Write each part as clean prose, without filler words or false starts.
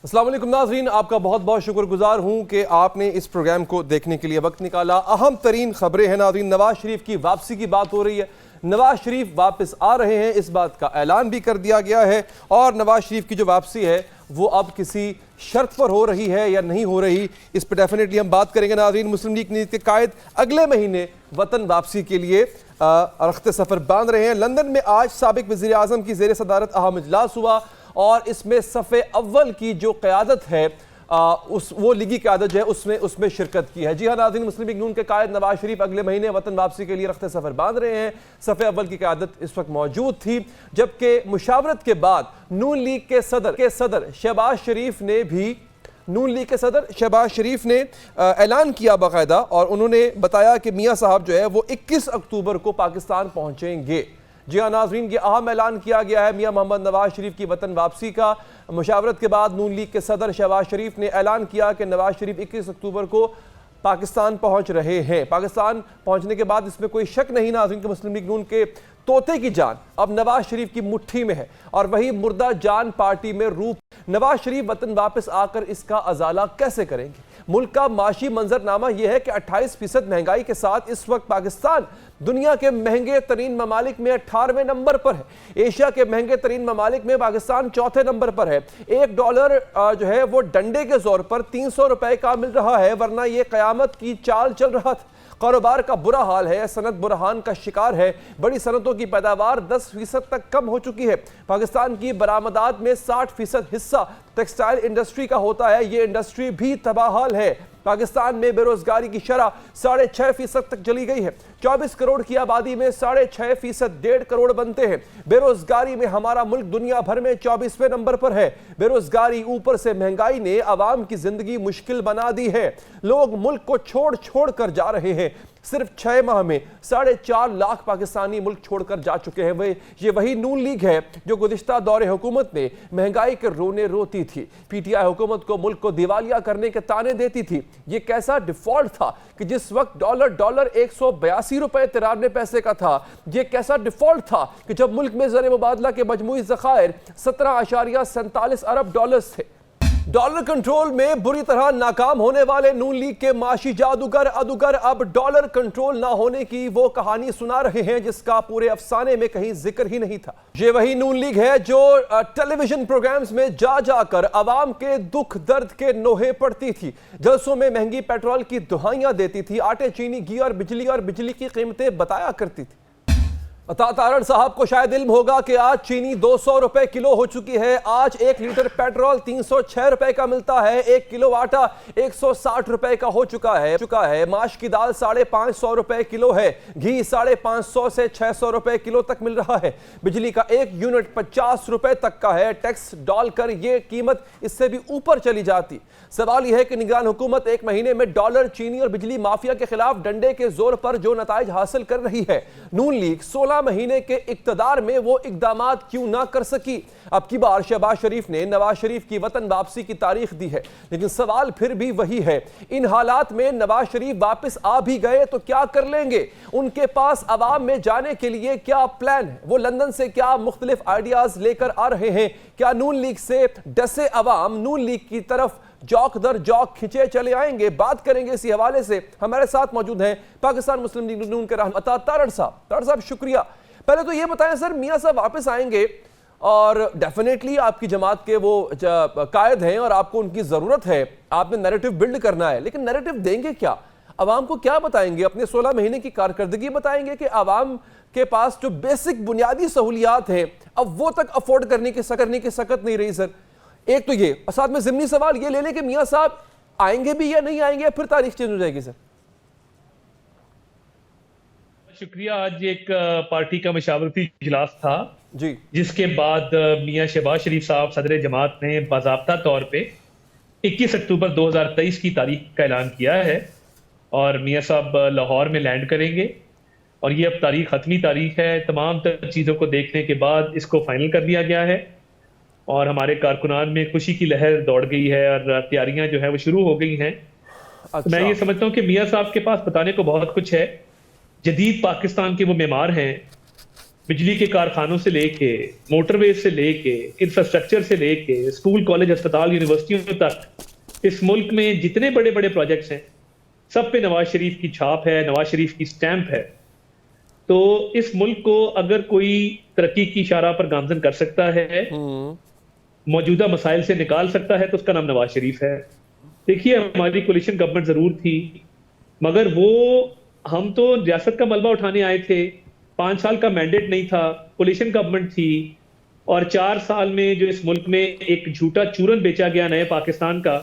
अस्सलाम वालेकुम नाज़रीन, आपका बहुत बहुत शुक्रगुजार हूँ कि आपने इस प्रोग्राम को देखने के लिए वक्त निकाला। अहम तरीन खबरें हैं नाज़रीन, नवाज शरीफ की वापसी की बात हो रही है। नवाज शरीफ वापस आ रहे हैं, इस बात का ऐलान भी कर दिया गया है। और नवाज शरीफ की जो वापसी है वो अब किसी शर्त पर हो रही है या नहीं हो रही, इस पर डेफिनेटली हम बात करेंगे नाज़रीन। मुस्लिम लीग नीति के कायद अगले महीने वतन वापसी के लिए रख्ते सफ़र बांध रहे हैं। लंदन में आज साबिक वज़ीर आज़म की ज़ेर सदारत अहम इजलास हुआ और इसमें सफ़े अव्वल की जो क़यादत है वो लीगी क़यादत जो है उसमें शिरकत की है। जी हाँ नाज़रीन, मुस्लिम लीग नून के कायद नवाज शरीफ अगले महीने वतन वापसी के लिए रख्ते सफ़र बांध रहे हैं। सफ़े अव्वल की क़यादत इस वक्त मौजूद थी, जबकि मुशावरत के बाद नून लीग के सदर शहबाज शरीफ ने ऐलान किया बाकायदा, और उन्होंने बताया कि मियाँ साहब जो है वो 21 अक्टूबर को पाकिस्तान पहुँचेंगे। जी हाँ नाज़रीन, ये अहम ऐलान किया गया है मियाँ मोहम्मद नवाज शरीफ की वतन वापसी का। मुशावरत के बाद नून लीग के सदर शहबाज शरीफ ने ऐलान किया कि नवाज शरीफ 21 अक्टूबर को पाकिस्तान पहुंच रहे हैं। पाकिस्तान पहुंचने के बाद इसमें कोई शक नहीं नाज़रीन कि मुस्लिम लीग नून के तोते की जान अब नवाज शरीफ की मुट्ठी में है और वही मुर्दा जान पार्टी में रूप। नवाज शरीफ वतन वापस आकर इसका अजाला कैसे करेंगे? मुल्क का माशी मंजरनामा यह है कि 28% महंगाई के साथ इस वक्त पाकिस्तान दुनिया के महंगे तरीन ममालिक में 18वें नंबर पर है। एशिया के महंगे तरीन ममालिक में पाकिस्तान चौथे नंबर पर है। $1 जो है वो डंडे के जोर पर 300 रुपए का मिल रहा है, वरना ये कयामत की चाल चल रहा था। कारोबार का बुरा हाल है, सनत बुरहान का शिकार है। बड़ी सनतों की पैदावार 10% तक कम हो चुकी है। पाकिस्तान की बरामदात में 60% हिस्सा टेक्सटाइल इंडस्ट्री का होता है, ये इंडस्ट्री भी तबाहाल है। पाकिस्तान में बेरोजगारी की शरह 6.5% तक चली गई है। 24 करोड़ की आबादी में 6.5% 1.5 करोड़ बनते हैं। बेरोजगारी में हमारा मुल्क दुनिया भर में 24वें नंबर पर है। बेरोजगारी ऊपर से महंगाई ने आवाम की जिंदगी मुश्किल बना दी है। लोग मुल्क को छोड़ कर जा रहे हैं। सिर्फ 6 माह में 4.5 लाख पाकिस्तानी मुल्क छोड़कर जा चुके हैं। ये वही नून लीग है जो गुज़िश्ता दौरे हुकूमत में महंगाई के रोने रोती थी। PTI हुकूमत को मुल्क को दिवालिया करने के ताने देती थी। ये कैसा डिफॉल्ट था कि जिस वक्त डॉलर 182 रुपए 93 पैसे का था। ये कैसा डिफॉल्ट था कि जब मुल्क में ज़र मुबादला के मजमूई ज़खायर 17.47 अरब डॉलर्स थे। डॉलर कंट्रोल में बुरी तरह नाकाम होने वाले नून लीग के माशी जादूगर अब डॉलर कंट्रोल ना होने की वो कहानी सुना रहे हैं जिसका पूरे अफसाने में कहीं जिक्र ही नहीं था। ये वही नून लीग है जो टेलीविजन प्रोग्राम्स में जाकर अवाम के दुख दर्द के नोहे पड़ती थी, जलसों में महंगी पेट्रोल की दुहाइयां देती थी, आटे चीनी घी और बिजली की कीमतें बताया करती थी। अता तारड़ साहब को शायद इल्म होगा कि आज चीनी 200 रुपए किलो हो चुकी है। आज 1 लीटर पेट्रोल 306 रुपए का मिलता है। 1 किलो आटा 160 रुपए का हो चुका है। माश की दाल 550 रुपए किलो है। घी 550 से 600 रुपए किलो तक मिल रहा है। बिजली का 1 यूनिट 50 रुपए तक का है। टैक्स डालकर यह कीमत इससे भी ऊपर चली जाती। सवाल यह है कि निगरान हुकूमत 1 महीने में डॉलर, चीनी और बिजली माफिया के खिलाफ डंडे के जोर पर जो नताइज हासिल कर रही है, नून लीग 16 महीने के इक्तदार में वो इकदामात क्यों ना कर सकी? अब की बार शहबाज शरीफ ने नवाज शरीफ की वतन वापसी की तारीख दी है, लेकिन सवाल फिर भी वही है। इन हालात में नवाज शरीफ वापस आ भी गए तो क्या कर लेंगे? उनके पास अवाम में जाने के लिए क्या प्लान है? वो लंदन से क्या मुख्तलिफ आइडियाज लेकर आ रहे हैं? क्या नून लीग से डसे अवाम नून लीग की तरफ जौक दर जौक खिंचे चले आएंगे? बात करेंगे इसी हवाले से। हमारे साथ मौजूद हैं पाकिस्तान मुस्लिम लीग नून के रहनुमा तारड़ साहब। शुक्रिया। पहले तो ये बताएं सर, मियां साहब वापस आएंगे और डेफिनेटली आपकी जमात के वो कायद हैं और आपको उनकी जरूरत है, आपने नैरेटिव बिल्ड करना है, लेकिन नैरेटिव देंगे क्या? अवाम को क्या बताएंगे? अपने 16 महीने की कारकर्दगी बताएंगे कि अवाम के पास जो बेसिक बुनियादी सहूलियात हैं अब वो तक अफोर्ड करने की सकत नहीं रही? सर एक तो ये, और साथ में ज़िमनी सवाल ये ले लें कि मियां साहब आएंगे भी या नहीं आएंगे, फिर तारीख चेंज हो जाएगी? सर शुक्रिया। आज एक पार्टी का मशावरती इजलास था जी, जिसके बाद मियां शहबाज शरीफ साहब सदर जमात ने बाज़ाब्ता तौर पे 21 अक्टूबर 2023 की तारीख का ऐलान किया है और मियां साहब लाहौर में लैंड करेंगे और ये अब तारीख हतमी तारीख है। तमाम चीज़ों को देखने के बाद इसको फाइनल कर दिया गया है और हमारे कारकुनान में खुशी की लहर दौड़ गई है और तैयारियां जो है वो शुरू हो गई हैं। तो मैं ये समझता हूँ कि मियां साहब के पास बताने को बहुत कुछ है। जदीद पाकिस्तान के वो मेमार हैं बिजली के कारखानों से लेके, मोटरवेज से लेके, इंफ्रास्ट्रक्चर से लेके, स्कूल, कॉलेज, अस्पताल, यूनिवर्सिटियों तक इस मुल्क में जितने बड़े बड़े प्रोजेक्ट्स हैं, सब पे नवाज शरीफ की छाप है, नवाज शरीफ की स्टैंप है। तो इस मुल्क को अगर कोई तरक्की की शारा पर गामजन कर सकता है, मौजूदा मसाइल से निकाल सकता है, तो उसका नाम नवाज शरीफ है। देखिए, हमारी कोलिशन गवर्नमेंट जरूर थी, मगर वो हम तो रियासत का मलबा उठाने आए थे, 5 साल का मैंडेट नहीं था, कोलिशन गवर्नमेंट थी, और 4 साल में जो इस मुल्क में एक झूठा चूरन बेचा गया नए पाकिस्तान का,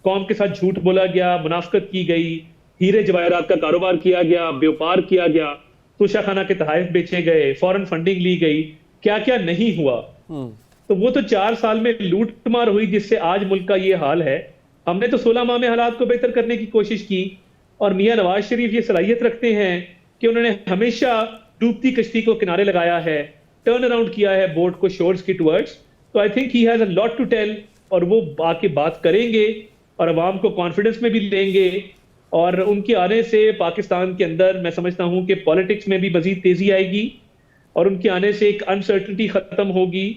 कौम के साथ झूठ बोला गया, मुनाफकत की गई, हीरे जवाहरात का कारोबार किया गया, व्यापार किया गया, तोशाखाना के तहाइफ बेचे गए, फॉरेन फंडिंग ली गई, क्या क्या नहीं हुआ। तो वो तो 4 साल में लूट मार हुई, जिससे आज मुल्क का ये हाल है। हमने तो 16 माह में हालात को बेहतर करने की कोशिश की, और मियां नवाज शरीफ ये सलाहियत रखते हैं कि उन्होंने हमेशा डूबती कश्ती को किनारे लगाया है, टर्न अराउंड किया है बोट को शोर्स की टुवर्ड्स। तो I think he has a lot to tell, और वो आके बात करेंगे और अवाम को कॉन्फिडेंस में भी लेंगे। और उनके आने से पाकिस्तान के अंदर मैं समझता हूं कि पॉलिटिक्स में भी मजीद तेजी आएगी, और उनके आने से एक अनसर्टनिटी खत्म होगी,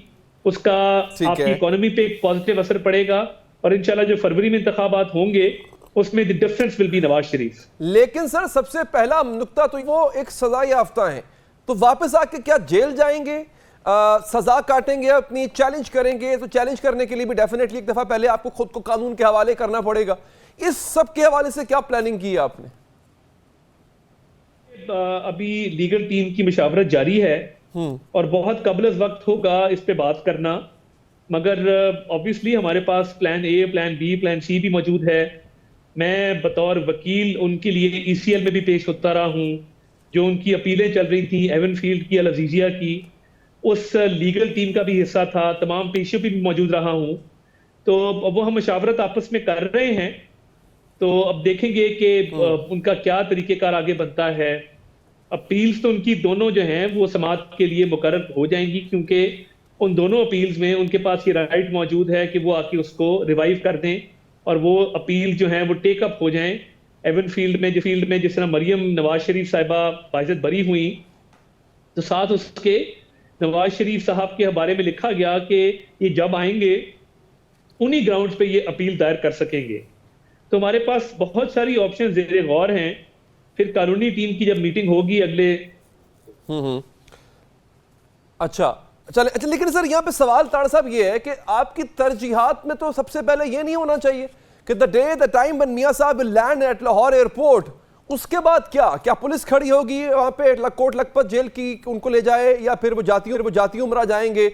उसका आपकी इकोनॉमी पे एक पॉजिटिव असर पड़ेगा, और इंशाल्लाह जो फरवरी में इंतखाबात होंगे उसमें the difference will be Nawaz Sharif. लेकिन सर, सबसे पहला नुक्ता तो वो एक सजा याफ्ता है, तो वापस आके क्या जेल जाएंगे, सजा काटेंगे, अपनी चैलेंज करेंगे? तो चैलेंज करने के लिए भी डेफिनेटली एक दफा पहले आपको खुद को कानून के हवाले करना पड़ेगा। इस सब के हवाले से क्या प्लानिंग की है आपने? अभी लीगल टीम की मुशावरत जारी है, और बहुत कबल वक्त होगा इस पे बात करना, मगर ऑब्वियसली हमारे पास plan A, plan B, plan C भी मौजूद है। मैं बतौर वकील उनके लिए ECL में भी पेश होता रहा हूं। जो उनकी अपीलें चल रही थी एवनफील्ड की, अल अजीजिया की, उस लीगल टीम का भी हिस्सा था, तमाम पेशियों पे भी मौजूद रहा हूं। तो वो हम मुशावरत आपस में कर रहे हैं, तो अब देखेंगे कि उनका क्या तरीकेकार आगे बनता है। अपील्स तो उनकी दोनों जो हैं वो समाअत के लिए मुकर्रर हो जाएंगी, क्योंकि उन दोनों अपील्स में उनके पास ये राइट मौजूद है कि वो आके उसको रिवाइव कर दें, और वो अपील जो है वो टेक अप हो जाएं। एवन फील्ड में जिस तरह मरियम नवाज शरीफ साहिबा बाइज्जत बरी हुई, तो साथ उसके नवाज शरीफ साहब के बारे में लिखा गया कि ये जब आएंगे उन्हीं ग्राउंड्स पे ये अपील दायर कर सकेंगे। तो हमारे पास बहुत सारी ऑप्शन ज़ेरे गौर हैं। फिर कानूनी टीम की जब मीटिंग होगी अगले अच्छा, लेकिन सर यहाँ पे सवाल ताड़ साहब ये है कि आपकी तरजीहात में तो सबसे पहले ये नहीं होना चाहिए कि the day the time when Mian Sahab will land at Lahore airport, उसके बाद क्या पुलिस खड़ी होगी वहां पे कोट लखपत जेल की, उनको ले जाए, या फिर वो जाती उमरा जाएंगे?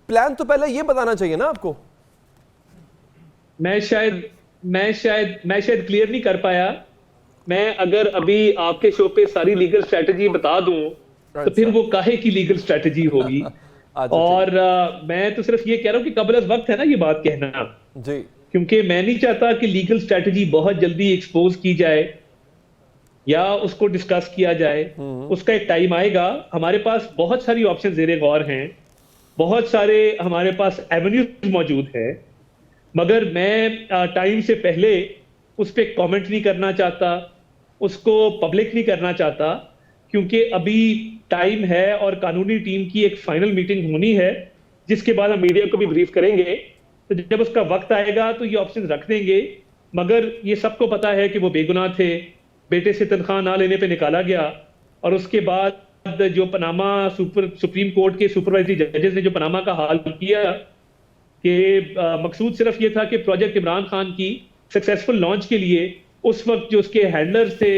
प्लान तो पहले ये बताना चाहिए ना आपको। मैं शायद क्लियर नहीं कर पाया। मैं अगर अभी आपके शो पे सारी लीगल स्ट्रेटजी बता दूं तो फिर वो काहे की लीगल स्ट्रेटजी होगी। और मैं तो सिर्फ ये कह रहा हूं कि कबल वक्त है ना ये बात कहना जी, क्योंकि मैं नहीं चाहता कि लीगल स्ट्रेटजी बहुत जल्दी एक्सपोज की जाए या उसको डिस्कस किया जाए। उसका एक टाइम आएगा। हमारे पास बहुत सारी ऑप्शन ज़ेरे गौर हैं, बहुत सारे हमारे पास एवेन्यूज मौजूद हैं, मगर मैं टाइम से पहले उस पर कॉमेंट नहीं करना चाहता, उसको पब्लिक नहीं करना चाहता, क्योंकि अभी टाइम है और कानूनी टीम की एक फाइनल मीटिंग होनी है, जिसके बाद हम मीडिया को भी ब्रीफ करेंगे। तो जब उसका वक्त आएगा तो ये ऑप्शन रख देंगे। मगर ये सबको पता है कि वो बेगुनाह थे, बेटे से तनख्वाह ना लेने पे निकाला गया, और उसके बाद जो पनामा सुप्रीम कोर्ट के सुपरवाइजरी जजेस ने जो पनामा का हाल किया, कि मकसूद सिर्फ ये था कि प्रोजेक्ट इमरान खान की सक्सेसफुल लॉन्च के लिए उस वक्त जो उसके हैंडलर्स थे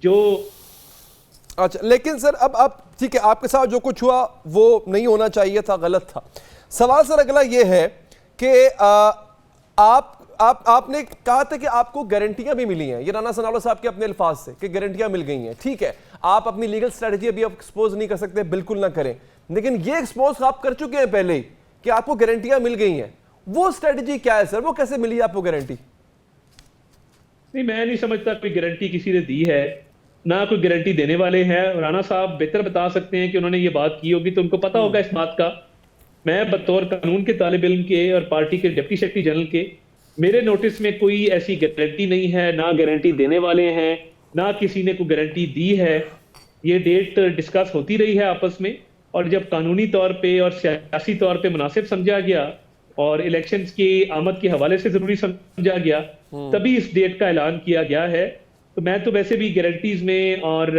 जो अच्छा, लेकिन सर अब ठीक है, आपके साथ जो कुछ हुआ वो नहीं होना चाहिए था, गलत था। सवाल सर अगला ये है कि आपने कहा था कि आपको गारंटियां भी मिली हैं, ये राना सनाउल्लाह साहब के अपने अल्फाज से कि गारंटियां मिल गई हैं। ठीक है, आप अपनी लीगल स्ट्रेटजी अभी आप एक्सपोज नहीं कर सकते, बिल्कुल ना करें, लेकिन ये एक्सपोज आप कर चुके हैं पहले ही कि आपको गारंटियां मिल गई हैं। वो स्ट्रेटजी क्या है सर, वो कैसे मिली आपको गारंटी? नहीं, मैं नहीं समझता कोई गारंटी किसी ने दी है, ना कोई गारंटी देने वाले हैं। राना साहब बेहतर बता सकते हैं कि उन्होंने ये बात की होगी तो उनको पता होगा इस बात का। मैं बतौर कानून के तालिब इल्म के और पार्टी के डिप्टी सेक्रेटरी जनरल के, मेरे नोटिस में कोई ऐसी गारंटी नहीं है, ना गारंटी देने वाले हैं, ना किसी ने कोई गारंटी दी है। ये डेट डिस्कस होती रही है आपस में, और जब कानूनी तौर पे और सियासी तौर पे मुनासिब समझा गया और इलेक्शंस की आमद के हवाले से जरूरी समझा गया, तभी इस डेट का ऐलान किया गया है। तो मैं तो वैसे भी गारंटीज में और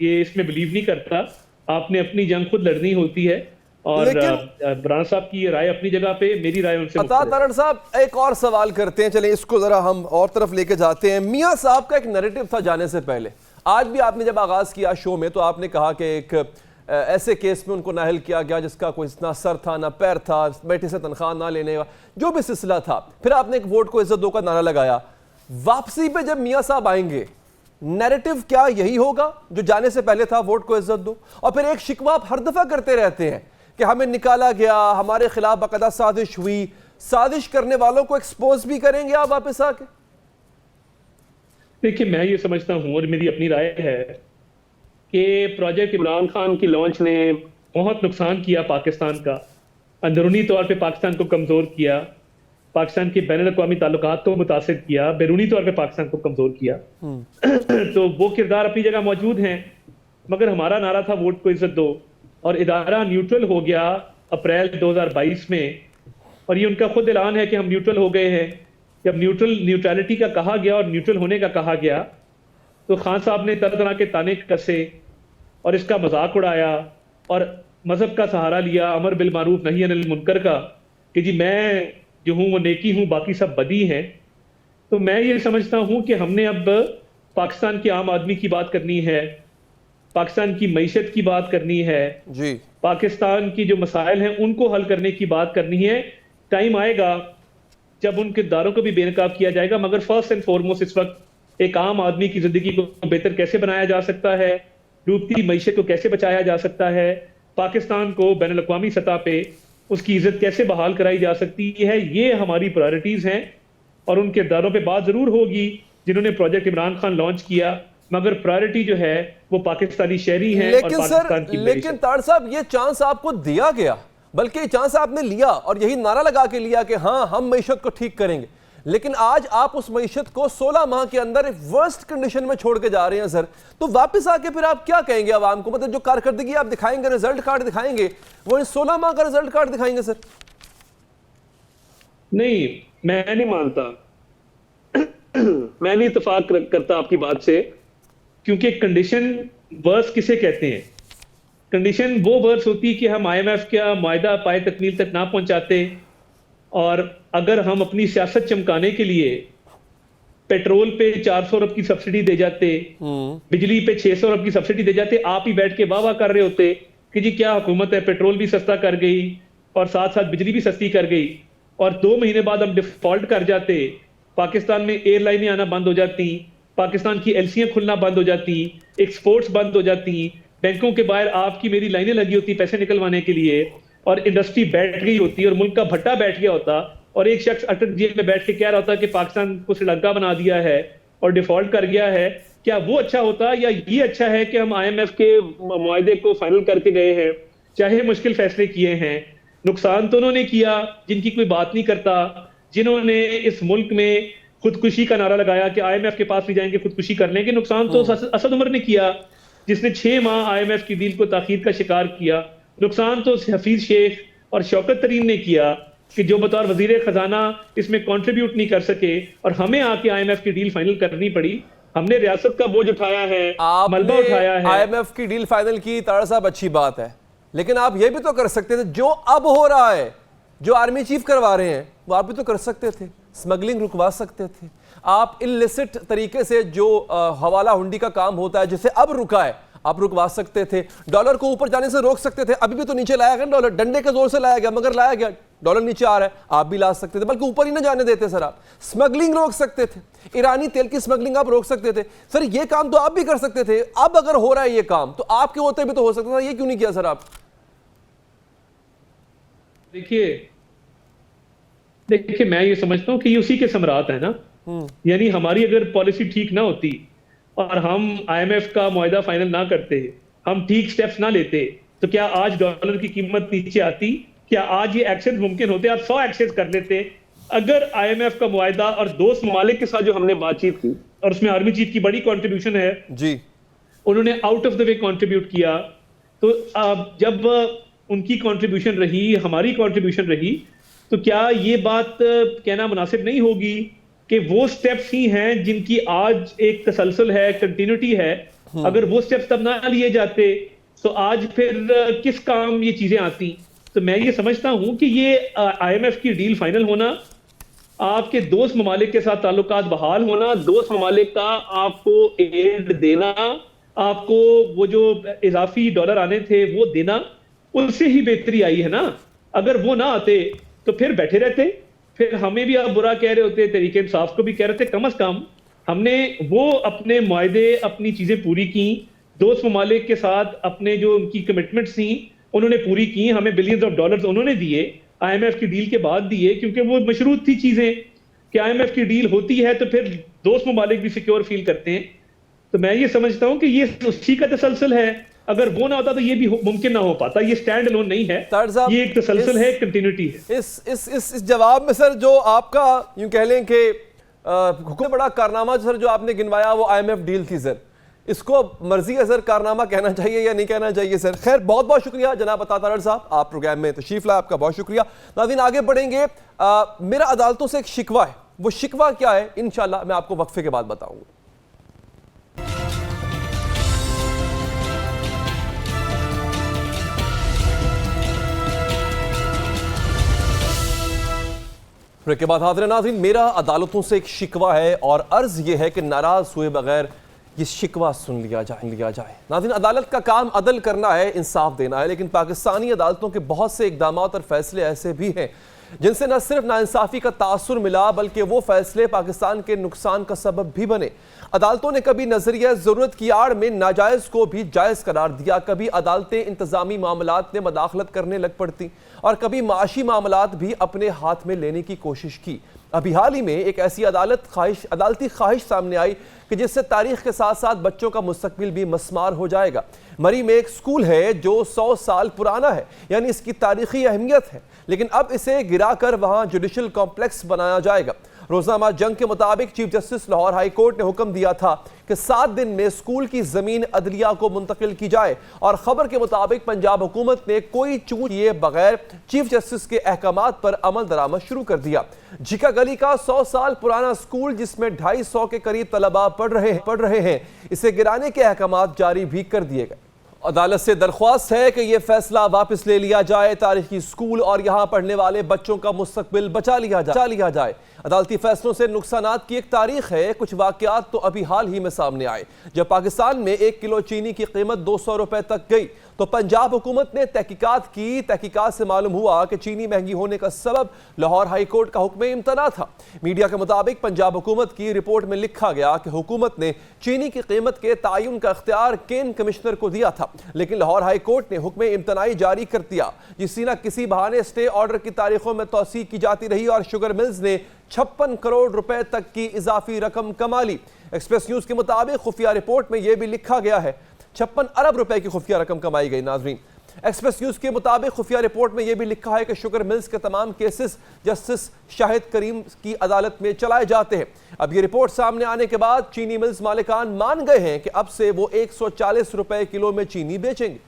ये इसमें बिलीव नहीं करता। आपने अपनी जंग खुद लड़नी होती है, और राणा साहब की राय अपनी जगह पे, मेरी राय उनसे अता तारण साहब एक और सवाल करते हैं, चलें इसको जरा हम और तरफ लेके जाते हैं। मियां साहब का एक नैरेटिव था जाने से पहले, आज भी आपने जब आगाज किया शो में तो आपने कहा कि एक ऐसे केस में उनको नाअहल किया गया जिसका कोई ना सर था ना पैर था, बेटे से तनख्वाह ना लेने का जो भी सिलसिला था, फिर आपने एक वोट को इज्जत दो का नारा लगाया। वापसी पे जब मियां साहब आएंगे नैरेटिव क्या यही होगा जो जाने से पहले था, वोट को इज्जत दो? और फिर एक शिकवा आप हर दफा करते रहते हैं कि हमें निकाला गया, हमारे खिलाफ बाकायदा साजिश हुई, साजिश करने वालों को एक्सपोज भी करेंगे आप वापस आके? देखिए, मैं ये समझता हूं और मेरी अपनी राय है कि प्रोजेक्ट इमरान खान की लॉन्च ने बहुत नुकसान किया पाकिस्तान का, अंदरूनी तौर पे पाकिस्तान को कमजोर किया, पाकिस्तान के बैनुल अक़वामी ताल्लुकात को मुतासिर किया, बैरूनी तौर पे पाकिस्तान को कमजोर किया। तो वो किरदार अपनी जगह मौजूद हैं, मगर हमारा नारा था वोट को इज्जत दो, और इदारा न्यूट्रल हो गया अप्रैल 2022 में, और ये उनका खुद ऐलान है कि हम न्यूट्रल हो गए हैं। जब न्यूट्रलिटी का कहा गया और न्यूट्रल होने का कहा गया तो खान साहब ने तरह तरह के ताने कसे और इसका मजाक उड़ाया और मजहब का सहारा लिया, अमर बिल मारूफ नही अनिल मुनकर का, कि जी मैं जो हूँ वो नेकी हूँ, बाकी सब बदी हैं। तो मैं ये समझता हूँ कि हमने अब पाकिस्तान के आम आदमी की बात करनी है, पाकिस्तान की मईशत की बात करनी है जी, पाकिस्तान की जो मसाइल हैं उनको हल करने की बात करनी है। टाइम आएगा जब उन किरदारों को भी बेनकाब किया जाएगा, मगर फर्स्ट एंड फॉरमोस्ट इस वक्त एक आम आदमी की जिंदगी को बेहतर कैसे बनाया जा सकता है, डूबती मईशत को कैसे बचाया जा सकता है, पाकिस्तान को बैनुल अक़वामी सतह पे उसकी इज्जत कैसे बहाल कराई जा सकती है, ये हमारी प्रायोरिटीज हैं। और उन किरदारों पे बात जरूर होगी जिन्होंने प्रोजेक्ट इमरान खान लॉन्च किया, मगर प्रायोरिटी जो है वो पाकिस्तानी शहरी हैं। लेकिन और पाकिस्तान की लेकिन ताड़ साहब ये चांस आपको दिया गया, बल्कि ये चांस आपने लिया और यही नारा लगा के लिया कि हाँ हम मईशत को ठीक करेंगे, लेकिन आज आप उस मईशत को 16 माह के अंदर एक वर्स्ट कंडीशन में छोड़ के जा रहे हैं सर। तो वापस आके फिर आप क्या कहेंगे आवाम को? मतलब जो कारकर्दगी आप दिखाएंगे, रिजल्ट कार्ड दिखाएंगे, वो इन 16 माह का रिजल्ट कार्ड दिखाएंगे सर? नहीं, मैं नहीं मानता मैं नहीं इत्तेफाक करता आपकी बात से, क्योंकि कंडीशन वर्स किसे कहते हैं? कंडीशन वो वर्स होती कि हम IMF का मुआहदा पाए तकमील तक ना पहुंचाते, और अगर हम अपनी सियासत चमकाने के लिए पेट्रोल पे 400 अरब की सब्सिडी दे जाते, बिजली पे 600 अरब की सब्सिडी दे जाते, आप ही बैठ के वाह कर रहे होते कि जी क्या हुकूमत है, पेट्रोल भी सस्ता कर गई और साथ साथ बिजली भी सस्ती कर गई, और 2 महीने बाद हम डिफॉल्ट कर जाते, पाकिस्तान में एयरलाइनें आना बंद हो जाती, पाकिस्तान की LC'यां खुलना बंद हो जाती, एक्सपोर्ट्स बंद हो जाती, बैंकों के बाहर आपकी मेरी लाइनें लगी होती पैसे निकलवाने के लिए, और इंडस्ट्री बैठ गई होती और मुल्क का भट्टा बैठ गया होता, और एक शख्स अटक जेल में बैठ के कह रहा होता कि पाकिस्तान को श्रीलंका बना दिया है और डिफॉल्ट कर गया है। क्या वो अच्छा होता, या ये अच्छा है कि हम IMF के मुआहदे को फाइनल करके गए हैं, चाहे मुश्किल फैसले किए हैं? नुकसान तो उन्होंने किया जिनकी कोई बात नहीं करता, जिन्होंने इस मुल्क में खुदकुशी का नारा लगाया कि IMF के पास भी जाएंगे खुदकुशी कर लेंगे। नुकसान तो असद उमर ने किया जिसने 6 माह IMF की डील को ताखीर का शिकार किया। नुकसान तो हफीज शेख और शौकत तरीन ने किया कि जो बतौर वजीर खजाना इसमें कंट्रीब्यूट नहीं कर सके, और हमें आके IMF की डील फाइनल करनी पड़ी। हमने रियासत का बोझ उठाया है, मलबा उठाया है। IMF की डील फाइनल की, ताड़ा साहब अच्छी बात है, लेकिन आप ये भी तो कर सकते थे जो अब हो रहा है, जो आर्मी चीफ करवा रहे हैं वो आप भी तो कर सकते थे। स्मगलिंग रुकवा सकते थे आप, इलिसिट तरीके से जो हवाला हुंडी का काम होता है जिसे अब रुका है आप रुकवा सकते थे, डॉलर को ऊपर जाने से रोक सकते थे। अभी भी तो नीचे लाया गया डॉलर, डंडे के जोर से लाया गया मगर लाया गया, डॉलर नीचे आ रहा है, आप भी ला सकते थे, बल्कि ऊपर ही ना जाने देते सर। आप स्मगलिंग रोक सकते थे, ईरानी तेल की स्मगलिंग आप रोक सकते थे सर, ये काम तो आप भी कर सकते थे। अब अगर हो रहा है ये काम तो आपके होते भी तो हो सकता था, ये क्यों नहीं किया सर आप? देखिए मैं ये समझता हूं कि ये उसी के समरात है ना, यानी हमारी अगर पॉलिसी ठीक ना होती और हम IMF का मुआहदा फाइनल ना करते, हम ठीक स्टेप्स ना लेते, तो क्या आज डॉलर की कीमत नीचे आती? क्या आज ये एक्शन मुमकिन होते? आप 100 एक्शन कर लेते अगर IMF का मुआहदा और दोस्त ममालिक के साथ जो हमने बातचीत की, और उसमें आर्मी चीफ की बड़ी कंट्रीब्यूशन है जी, उन्होंने out of the way contribute किया, तो जब उनकी कंट्रीब्यूशन रही, हमारी कंट्रीब्यूशन रही, तो क्या ये बात कहना मुनासिब नहीं होगी कि वो स्टेप्स ही हैं जिनकी आज एक तसलसल है, कंटिन्यूटी है। अगर वो स्टेप्स तब ना लिए जाते तो आज फिर किस काम ये चीजें आती। तो मैं ये समझता हूं कि ये IMF की डील फाइनल होना, आपके दोस्त ममालिक के साथ ताल्लुकात बहाल होना, दोस्त ममालिक का आपको एड देना, आपको वो जो इजाफी डॉलर आने थे वो देना, उससे ही बेहतरी आई है ना। अगर वो ना आते तो फिर बैठे रहते, फिर हमें भी आप बुरा कह रहे होते, तहरीक इंसाफ को भी कह रहे थे। कम अज कम हमने वो अपने मुआहदे, अपनी चीजें पूरी की, दोस्त ममालिक के साथ अपने जो उनकी कमिटमेंट्स थी उन्होंने पूरी की, हमें बिलियंस ऑफ डॉलर्स उन्होंने दिए, IMF की डील के बाद दिए, क्योंकि वो मशरूत थी चीजें कि IMF की डील होती है तो फिर दोस्त ममालिक भी सिक्योर फील करते हैं। तो मैं ये समझता हूं कि ये उसी का तसलसल है। अगर वो ना होता तो ये भी मुमकिन ना हो पाता। ये स्टैंड अलोन नहीं है, ये एक तसलसल है, कंटिन्यूटी है। इस जवाब में सर जो आपका यूं कह लें कि हुक्म बड़ा कारनामा सर जो आपने गिनवाया वो IMF डील थी सर, इसको मर्जी है सर कारनामा कहना चाहिए या नहीं कहना चाहिए सर। खैर बहुत बहुत शुक्रिया जनाब अता तारड़ साहब, आप प्रोग्राम में तशरीफ लाए, आपका बहुत शुक्रिया। नाज़रीन आगे बढ़ेंगे, मेरा अदालतों से एक शिकवा है, वो शिकवा क्या है इंशाल्लाह मैं आपको वक्फे के बाद बताऊंगा। के बाद हाज़िर नाज़रीन, मेरा अदालतों से एक शिकवा है और अर्ज यह है कि नाराज हुए बगैर ये शिकवा सुन लिया जाए। नाज़रीन अदालत का काम अदल करना है, इंसाफ देना है, लेकिन पाकिस्तानी अदालतों के बहुत से इक़दाम और फैसले ऐसे भी हैं जिनसे न सिर्फ नाइंसाफ़ी का तासुर मिला बल्कि वो फैसले पाकिस्तान के नुकसान का सबब भी बने। अदालतों ने कभी नजरिया ज़रूरत की आड़ में नाजायज़ को भी जायज़ करार दिया, कभी अदालतें इंतज़ामी मामलात में मदाखलत करने लग पड़ती और कभी माशी मामलात भी अपने हाथ में लेने की कोशिश की। अभी हाल ही में एक ऐसी अदालती ख्वाहिश सामने आई कि जिससे तारीख के साथ साथ बच्चों का मुस्तकबिल भी मस्मार हो जाएगा। मरी में एक स्कूल है जो 100 साल पुराना है, यानी इसकी तारीखी अहमियत है, लेकिन अब इसे गिराकर वहां जुडिशल कॉम्प्लेक्स बनाया जाएगा। रोजनामा जंग के मुताबिक chief justice Lahore high court ने हुक्म दिया था कि 7 दिन में स्कूल की जमीन अदलिया को मुंतकिल की जाए और खबर के मुताबिक पंजाब हुकूमत ने कोई चूक किए बगैर चीफ जस्टिस के अहकामात पर अमल दरामद शुरू कर दिया। झिका गली का 100 साल पुराना स्कूल जिसमें 250 के करीब तलबा पढ़ रहे हैं, इसे गिराने के अहकामात जारी भी कर दिए गए। अदालत से दरख्वास्त है कि यह फैसला वापस ले लिया जाए, तारीखी स्कूल और यहां पढ़ने वाले बच्चों का मुस्तकबिल बचा लिया जाए। अदालती फैसलों से नुकसानात की एक तारीख है। कुछ वाकयात तो अभी हाल ही में सामने आए। जब पाकिस्तान में 1 किलो चीनी की कीमत 200 रुपए तक गई तो पंजाब हुकूमत ने तहकीकात की। तहकीकात से मालूम हुआ कि चीनी महंगी होने का सबब लाहौर हाई कोर्ट का हुक्म इम्तना था। मीडिया के मुताबिक पंजाब हुकूमत की रिपोर्ट में लिखा गया कि हुकूमत ने चीनी की कीमत के तयन का इख्तियार केन कमिश्नर को दिया था, लेकिन लाहौर हाई कोर्ट ने हुक्म इम्तनाई जारी कर दिया, जिससे न किसी बहाने स्टे ऑर्डर की तारीखों में तौसीक की जाती रही और शुगर मिल्स ने 56 करोड़ रुपए तक की इजाफी रकम कमा ली। एक्सप्रेस न्यूज के मुताबिक खुफिया रिपोर्ट में यह भी लिखा गया है 56 अरब रुपए की खुफिया रकम कमाई गई। नाजरीन एक्सप्रेस न्यूज के मुताबिक खुफिया रिपोर्ट में यह भी लिखा है कि शुगर मिल्स के तमाम केसेस जस्टिस शाहिद करीम की अदालत में चलाए जाते हैं। अब ये रिपोर्ट सामने आने के बाद चीनी मिल्स मालिकान मान गए हैं कि अब से वो 140 रुपए किलो में चीनी बेचेंगे।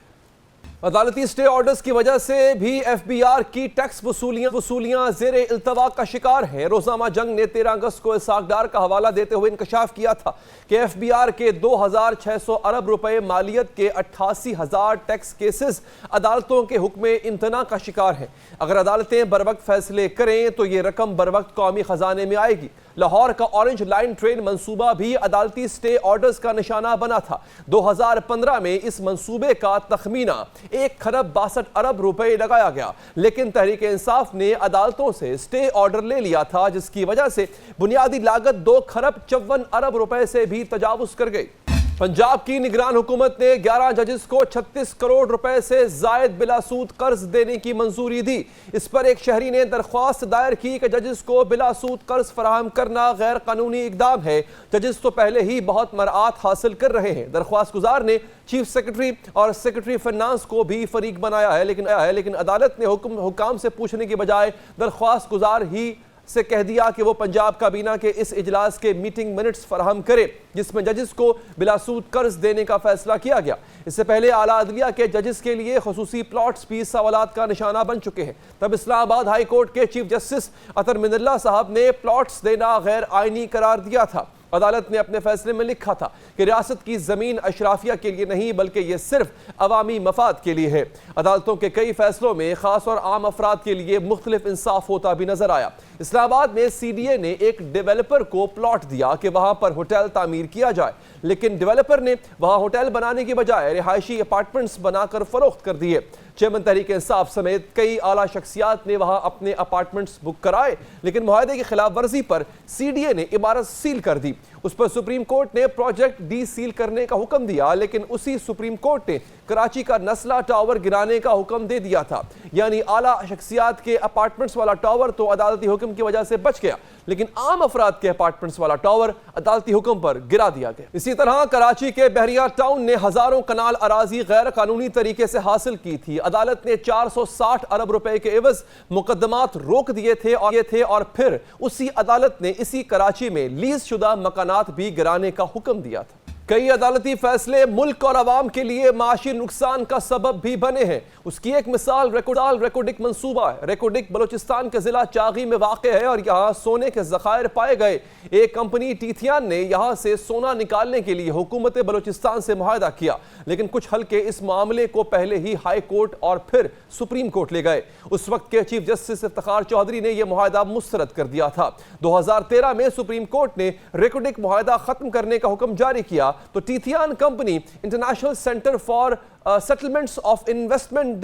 अदालती स्टे ऑर्डर्स की वजह से भी FBR की टैक्स वसूलियां जेर इल्तवा का शिकार हैं। रोजनामा जंग ने 13 अगस्त को इसाक डार का हवाला देते हुए इंकशाफ किया था कि FBR के 2600 अरब रुपए मालियत के 88,000 टैक्स केसेस अदालतों के हुक्म इम्तना का शिकार हैं। अगर अदालतें बर वक्त फैसले करें तो ये रकम बर वक्त कौमी खजाने में आएगी। लाहौर का ऑरेंज लाइन ट्रेन मंसूबा भी अदालती स्टे ऑर्डर्स का निशाना बना था। 2015 में इस मंसूबे का तखमीना 1 खरब 62 अरब रुपए लगाया गया, लेकिन तहरीक इंसाफ ने अदालतों से स्टे ऑर्डर ले लिया था, जिसकी वजह से बुनियादी लागत 2 खरब 54 अरब रुपए से भी तजावुज कर गई। पंजाब की निगरान हुकूमत ने 11 जजेस को 36 करोड़ रुपए से जायद बिलासूद कर्ज देने की मंजूरी दी। इस पर एक शहरी ने दरख्वास्त दायर की कि जजेस को बिलासूद कर्ज फराहम करना गैर कानूनी इकदाम है। जजेस तो पहले ही बहुत मराआत हासिल कर रहे हैं। दरख्वास्त गुजार ने चीफ सेक्रेटरी और सेक्रेटरी फाइनेंस को भी फरीक बनाया है, लेकिन अदालत ने हुकाम से पूछने के बजाय दरख्वास्त गुजार ही से कह दिया कि वो पंजाब काबीना के इस इजलास के मीटिंग मिनट्स फराहम करे जिसमें जजेस को बिलासूद कर्ज देने का फैसला किया गया। इससे पहले आला अदलिया के जजेस के लिए खुसूसी प्लॉट्स भी सवालात का निशाना बन चुके हैं। तब इस्लामाबाद हाई कोर्ट के चीफ जस्टिस अतर मिनल्ला साहब ने प्लॉट्स देना गैर आईनी करार दिया था। अदालत ने अपने फैसले में लिखा था कि रियासत की जमीन अशराफिया के लिए नहीं बल्कि यह सिर्फ अवामी मफाद के लिए है। अदालतों के कई फैसलों में खास और आम अफराद के लिए मुख्तलिफ इंसाफ होता भी नजर आया। इस्लामाबाद में CDA ने एक डेवलपर को प्लॉट दिया कि वहां पर होटल तामीर किया जाए, लेकिन डेवलपर ने वहां होटल बनाने की बजाय रिहायशी अपार्टमेंट्स बनाकर फरोख्त कर दिए। चेयरमैन तहरीक इंसाफ समेत कई आला शख्सियात ने वहां अपने अपार्टमेंट्स बुक कराए, लेकिन मुआहदे की खिलाफ वर्जी पर CDA ने इमारत सील कर दी। उस पर सुप्रीम कोर्ट ने प्रोजेक्ट डी सील करने का हुक्म दिया, लेकिन उसी सुप्रीम कोर्ट ने कराची का नस्ला टावर गिराने का हुक्म दे दिया था। यानी आला शख्सियात के अपार्टमेंट्स वाला टावर तो अदालती हुक्म की वजह से बच गया, लेकिन आम अफराद के अपार्टमेंट्स वाला टावर अदालती हुक्म पर गिरा दिया गया। इसी तरह कराची के बहरिया टाउन ने हजारों कनाल अराजी गैर कानूनी तरीके से हासिल की थी। अदालत ने 460 अरब रुपए के एवज मुकदमात रोक दिए थे और फिर उसी अदालत ने इसी कराची में लीज शुदा मकानात भी गिराने का हुक्म दिया था। कई अदालती फैसले मुल्क और अवाम के लिए माशी नुकसान का सबब भी बने हैं। उसकी एक मिसाल रेकोडिक मंसूबा है। रेकोडिक बलोचिस्तान के जिला चागी में वाक़ है और यहाँ सोने के ज़खायर पाए गए। एक कंपनी टीथियान ने यहाँ से सोना निकालने के लिए हुकूमत बलोचिस्तान से मुआहदा किया, लेकिन कुछ हल्के इस मामले को पहले ही हाई कोर्ट और फिर सुप्रीम कोर्ट ले गए। उस वक्त के चीफ जस्टिस इफ्तिखार चौधरी ने यह मुआहदा मुस्तरद कर दिया था। 2013 में सुप्रीम कोर्ट ने रेकोडिक मुआहदा खत्म करने का हुक्म जारी किया तो Tethyan company international centre for settlements of investment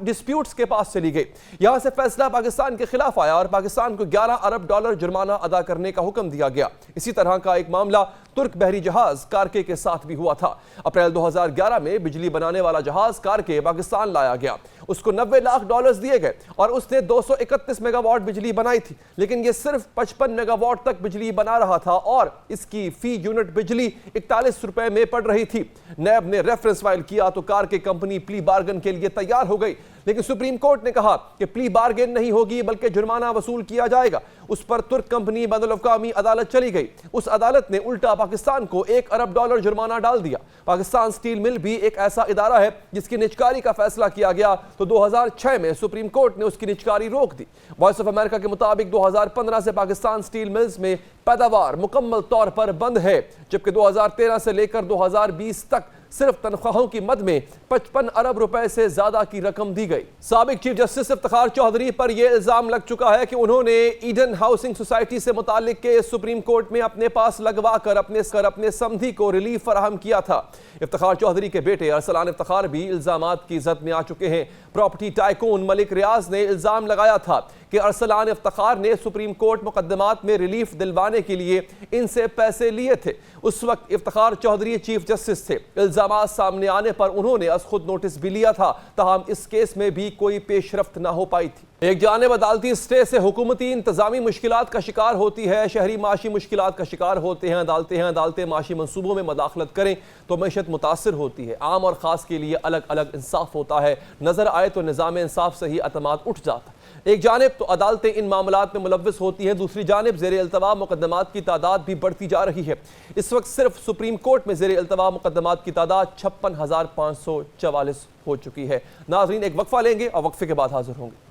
disputes के पास चली गई। यहां से फैसला पाकिस्तान के खिलाफ आया और पाकिस्तान को $11 अरब जुर्माना अदा करने का हुक्म दिया गया। इसी तरह का एक मामला तुर्क बहरी जहाज कारके के साथ भी हुआ था। अप्रैल 2011 में बिजली बनाने वाला जहाज कारके पाकिस्तान लाया गया। उसको $90 लाख दिए गए और उसने 231 मेगावाट बिजली बनाई थी, लेकिन यह सिर्फ 55 मेगावाट तक बिजली बना रहा था और इसकी फी यूनिट बिजली 41 रुपए में पड़ रही थी। नैब ने रेफरेंस फाइल किया तो कारके कंपनी प्ली बार्गन के लिए तैयार हो गई, लेकिन सुप्रीम कोर्ट ने कहा कि प्ली बार्गेन नहीं होगी बल्कि जुर्माना वसूल किया जाएगा। उस पर तुर्क कंपनी बैनुल-अक़वामी अदालत चली गई। उस अदालत ने उल्टा पाकिस्तान को $1 अरब जुर्माना डाल दिया। पाकिस्तान स्टील मिल भी एक ऐसा इदारा है जिसकी निजकारी का फैसला किया गया तो 2006 में सुप्रीम कोर्ट ने उसकी निजकारी रोक दी। वॉइस ऑफ अमेरिका के मुताबिक 2015 से पाकिस्तान स्टील मिल्स में पैदावार मुकम्मल तौर पर बंद है, जबकि 2013 से लेकर 2020 तक सिर्फ तनख्वाहों की मद में 55 अरब रुपए से ज्यादा की रकम दी गई। साबिक चीफ जस्टिस इफ्तिखार चौधरी पर यह इल्जाम लग चुका है कि उन्होंने ईडन हाउसिंग सोसाइटी से मुतालिक केस सुप्रीम कोर्ट में अपने पास लगवा कर अपने समधी को रिलीफ फराहम किया था। इफ्तिखार चौधरी के बेटे अरसलान इफ्तिखार भी इल्जामात की जद में आ चुके हैं। प्रॉपर्टी टाइकून मलिक रियाज ने इल्जाम लगाया था कि अरसलान इफ्तिखार ने सुप्रीम कोर्ट मुकदमात में रिलीफ दिलवाने के लिए इनसे पैसे लिए थे। उस वक्त इफ्तिखार चौधरी चीफ जस्टिस थे। इल्जामात सामने आने पर उन्होंने अज खुद नोटिस भी लिया था, ताहम इस केस में भी कोई पेशरफ्त ना हो पाई थी। एक जानिब अदालती स्टे से हुकूमती इंतजामी मुश्किलात का शिकार होती है, शहरी माशी मुश्किलात का शिकार होते हैं। अदालतें माशी मनसूबों में मदाखलत करें तो मैशत मुतासर होती है। आम और ख़ास के लिए अलग अलग इंसाफ होता है। नज़र आए तो निज़ाम इंसाफ से ही अतमाद उठ जाता है। एक जानिब तो अदालतें इन मामलात में मुलव्वस होती हैं, दूसरी जानिब ज़ेर अल्तवा मुकदमात की तादाद भी बढ़ती जा रही है। इस वक्त सिर्फ सुप्रीम कोर्ट में ज़ेर अल्तवा मुकदमात की तादाद 56,544 हो चुकी है। नाज़रीन, एक वक्फा लेंगे और वक्फे के बाद हाजिर होंगे।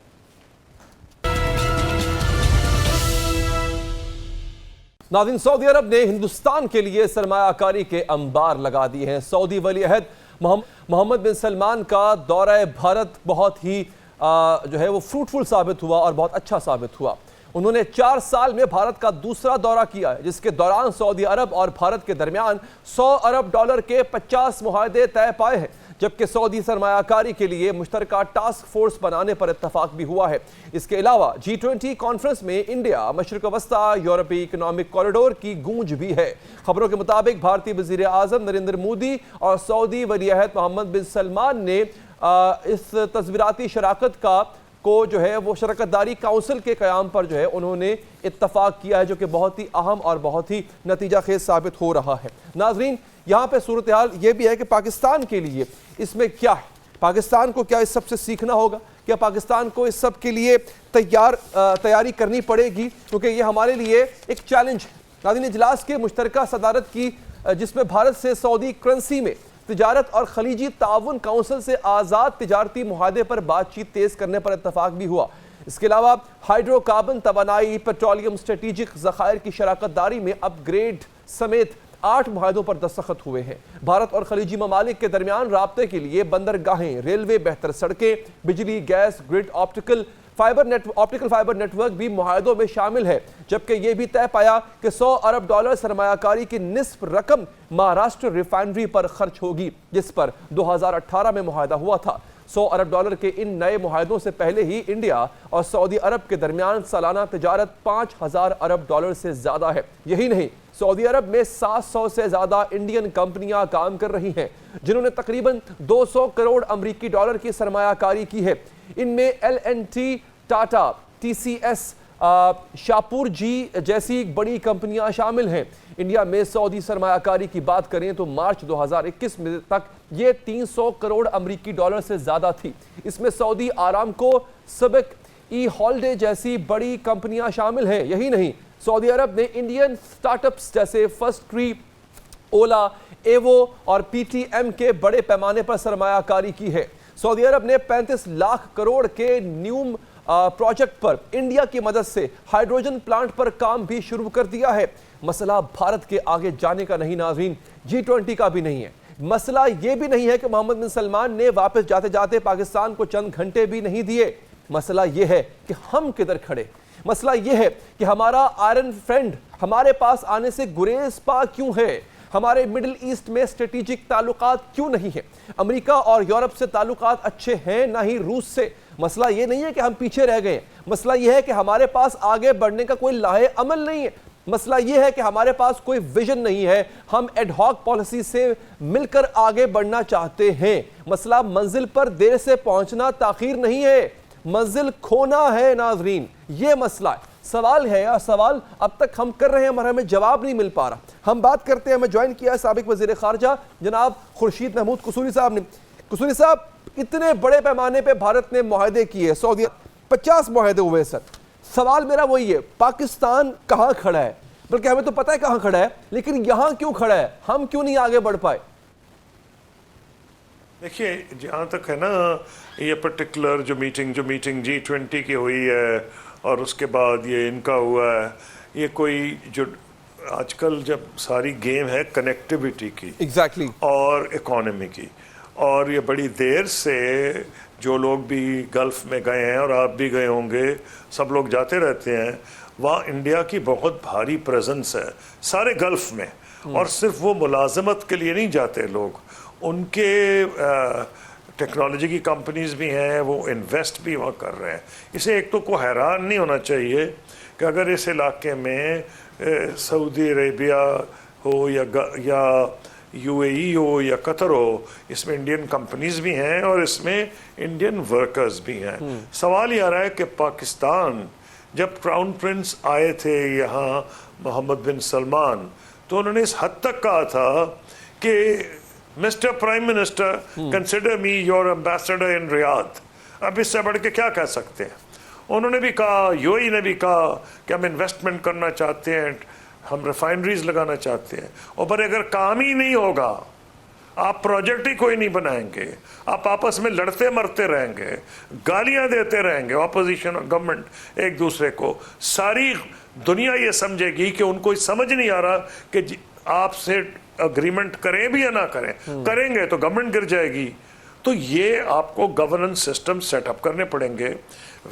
नाज़रीन, सऊदी अरब ने हिंदुस्तान के लिए सरमायाकारी के अंबार लगा दिए हैं। सऊदी वली अहद मोहम्मद बिन सलमान का दौरा भारत बहुत ही जो है वो फ्रूटफुल साबित हुआ और बहुत अच्छा साबित हुआ। उन्होंने 4 साल में भारत का दूसरा दौरा किया है, जिसके दौरान सऊदी अरब और भारत के दरमियान $100 अरब के 50 मुआहदे तय पाए हैं, जबकि सऊदी सरमायाकारी के लिए मुश्तरका टास्क फोर्स बनाने पर इत्तफाक भी हुआ है। इसके अलावा G20 कॉन्फ्रेंस में इंडिया, मशरिक वस्ता, यूरोपीय इकोनॉमिक कॉरिडोर की गूंज भी है। खबरों के मुताबिक भारतीय वज़ीर आज़म नरेंद्र मोदी और सऊदी वली अहद मोहम्मद बिन सलमान ने इस तस्वीराती शराकत को जो है वो शरकतदारी काउंसिल के क़याम पर जो है उन्होंने इत्तफाक किया है, जो कि बहुत ही अहम और बहुत ही नतीजा खेज साबित हो रहा है। नाजरीन, यहाँ पे सूरत हाल ये भी है कि पाकिस्तान के लिए इसमें क्या है, पाकिस्तान को क्या इस सबसे सीखना होगा, क्या क्या पाकिस्तान को इस सब के लिए तैयारी करनी पड़ेगी, क्योंकि ये हमारे लिए एक चैलेंज है। नाज़रीन, इजलास के मुश्तरका सदारत की जिसमें भारत से सऊदी करेंसी में तिजारत और खलीजी ताउन काउंसिल से आज़ाद तिजारती मुआहदे पर बातचीत तेज करने पर इत्तफाक भी हुआ। इसके अलावा हाइड्रोकार्बन तवानाई, पेट्रोलियम, स्ट्रेटेजिक ज़खायर की शराकत दारी में अपग्रेड समेत 8 मुआहदों पर दस्तखत हुए हैं। भारत और खलीजी ममालिक के दरमियान राब्ते के लिए बंदरगाहें, रेलवे, बेहतर सड़कें, बिजली, gas grid, optical fibre network भी मुआहदों में शामिल है। जबकि यह भी तय पाया कि $100 अरब सरमायाकारी की निस्फ रकम महाराष्ट्र रिफाइनरी पर खर्च होगी, जिस पर 2018 में मुआहदा हुआ था। $100 अरब के इन नए मुआहदों से पहले ही इंडिया और सऊदी अरब के दरमियान सालाना तिजारत $5000 अरब से ज्यादा है। यही नहीं, सऊदी अरब में 700 से ज्यादा इंडियन कंपनियां काम कर रही हैं, जिन्होंने तकरीबन 200 करोड़ अमरीकी डॉलर की सरमायाकारी की है। इनमें LNT, टाटा, TCS, शाहपुर जी जैसी बड़ी कंपनियां शामिल हैं। इंडिया में सऊदी सरमायाकारी की बात करें तो मार्च 2021 में तक ये 300 करोड़ अमरीकी डॉलर से ज्यादा थी। इसमें सऊदी आरामको, सबक, हॉलिडे जैसी बड़ी कंपनियां शामिल हैं। यही नहीं, सऊदी अरब ने इंडियन स्टार्टअप्स जैसे फर्स्ट ट्री, ओला, एवो और PTM के बड़े पैमाने पर सरमायाकारी की है। सऊदी अरब ने 35 लाख करोड़ के न्यूम प्रोजेक्ट पर इंडिया की मदद से हाइड्रोजन प्लांट पर काम भी शुरू कर दिया है। मसला भारत के आगे जाने का नहीं नाज़रीन, G20 का भी नहीं है। मसला यह भी नहीं है कि मोहम्मद बिन सलमान ने वापस जाते जाते पाकिस्तान को चंद घंटे भी नहीं दिए। मसला यह है कि हम किधर खड़े। मसला यह है कि हमारा आयरन फ्रेंड हमारे पास आने से गुरेज पा क्यों है। हमारे मिडिल ईस्ट में स्ट्रेटेजिक ताल्लुकात क्यों नहीं है। अमेरिका और यूरोप से ताल्लुकात अच्छे हैं, ना ही रूस से। मसला यह नहीं है कि हम पीछे रह गए, मसला यह है कि हमारे पास आगे बढ़ने का कोई लाहे अमल नहीं है। मसला यह है कि हमारे पास कोई विजन नहीं है। हम एडहॉक पॉलिसी से मिलकर आगे बढ़ना चाहते हैं। मसला मंजिल पर देर से पहुंचना ताखीर नहीं है, मंजिल खोना है नाजरीन, ये मसला है। सवाल है, या सवाल अब तक हम कर रहे हैं मगर हमें जवाब नहीं मिल पा रहा। हम बात करते हैं, हमें ज्वाइन किया साबिक वजीर खारजा जनाब खुर्शीद महमूद कुसूरी साहब ने। कुसूरी साहब, इतने बड़े पैमाने पे भारत ने मुआहदे किए, सऊदी 50 मुआहदे हुए सर। सवाल मेरा वही है, पाकिस्तान कहां खड़ा है? बल्कि हमें तो पता है कहां खड़ा है, लेकिन यहां क्यों खड़ा है? हम क्यों नहीं आगे बढ़ पाए? देखिए, जहाँ तक है ना, ये पर्टिकुलर जो मीटिंग G20 की हुई है और उसके बाद ये इनका हुआ है, ये कोई जो आजकल जब सारी गेम है कनेक्टिविटी की एग्जैक्टली और इकोनॉमी की, और ये बड़ी देर से जो लोग भी गल्फ़ में गए हैं और आप भी गए होंगे, सब लोग जाते रहते हैं, वहाँ इंडिया की बहुत भारी प्रेजेंस है सारे गल्फ़ में। और सिर्फ वो मुलाजमत के लिए नहीं जाते लोग, उनके टेक्नोलॉजी की कंपनीज भी हैं, वो इन्वेस्ट भी वहाँ कर रहे हैं। इसे एक तो को हैरान नहीं होना चाहिए कि अगर इस इलाके में सऊदी अरेबिया हो या UAE हो या कतर हो, इसमें इंडियन कंपनीज भी हैं और इसमें इंडियन वर्कर्स भी हैं। सवाल ये आ रहा है कि पाकिस्तान, जब क्राउन प्रिंस आए थे यहाँ मोहम्मद बिन सलमान, तो उन्होंने इस हद तक कहा था कि mister prime minister, consider me your ambassador in Riyadh. अब इससे बढ़ के क्या कह सकते हैं। उन्होंने भी कहा, UAE ने भी कहा कि हम इन्वेस्टमेंट करना चाहते हैं, हम रिफाइनरीज लगाना चाहते हैं। और पर अगर काम ही नहीं होगा, आप प्रोजेक्ट ही कोई नहीं बनाएंगे, आप आपस में लड़ते मरते रहेंगे, गालियां देते रहेंगे, ऑपोजिशन और गवर्नमेंट एक दूसरे को, सारी दुनिया ये समझेगी कि उनको समझ नहीं आ रहा कि आपसे अग्रीमेंट करें भी या ना करें, करेंगे तो गवर्नमेंट गिर जाएगी। तो ये आपको गवर्नेंस सिस्टम सेटअप करने पड़ेंगे।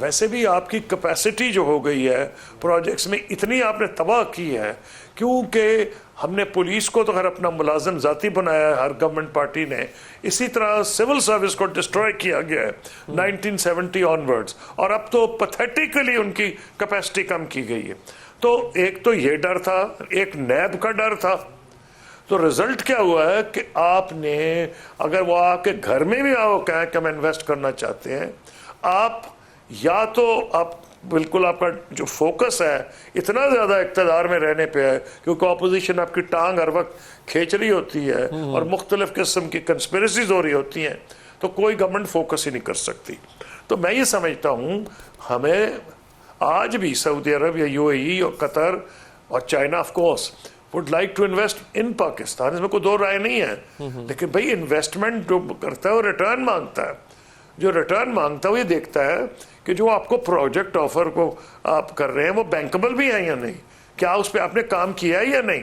वैसे भी आपकी कैपेसिटी जो हो गई है प्रोजेक्ट्स में, इतनी आपने तबाह की है, क्योंकि हमने पुलिस को तो खैर अपना मुलाजिम ज़ाती बनाया है हर गवर्नमेंट पार्टी ने, इसी तरह सिविल सर्विस को डिस्ट्रॉय किया गया है 1970 ऑनवर्ड्स, और अब तो पैथेटिकली उनकी कैपेसिटी कम की गई है। तो एक तो ये डर था, एक नैब का डर था। तो रिजल्ट क्या हुआ है कि आपने, अगर वो आपके घर में भी आओ कहें कि हम इन्वेस्ट करना चाहते हैं, आप या तो आप बिल्कुल, आपका जो फोकस है इतना ज़्यादा इक़्तिदार में रहने पे है, क्योंकि अपोजिशन आपकी टांग हर वक्त खींच रही होती है और मुख्तलिफ़ किस्म की कंस्पिरेसीज हो रही होती हैं, तो कोई गवर्नमेंट फोकस ही नहीं कर सकती। तो मैं ये समझता हूँ हमें आज भी सऊदी अरब या यूएई और कतर और China of course would like to invest in Pakistan, इसमें कोई दो राय नहीं है। लेकिन भाई इन्वेस्टमेंट जो करता है वो रिटर्न मांगता है। जो रिटर्न मांगता है वो ये देखता है कि जो आपको प्रोजेक्ट ऑफर को आप कर रहे हैं वो बैंकेबल भी है या नहीं, क्या उस पर आपने काम किया है या नहीं।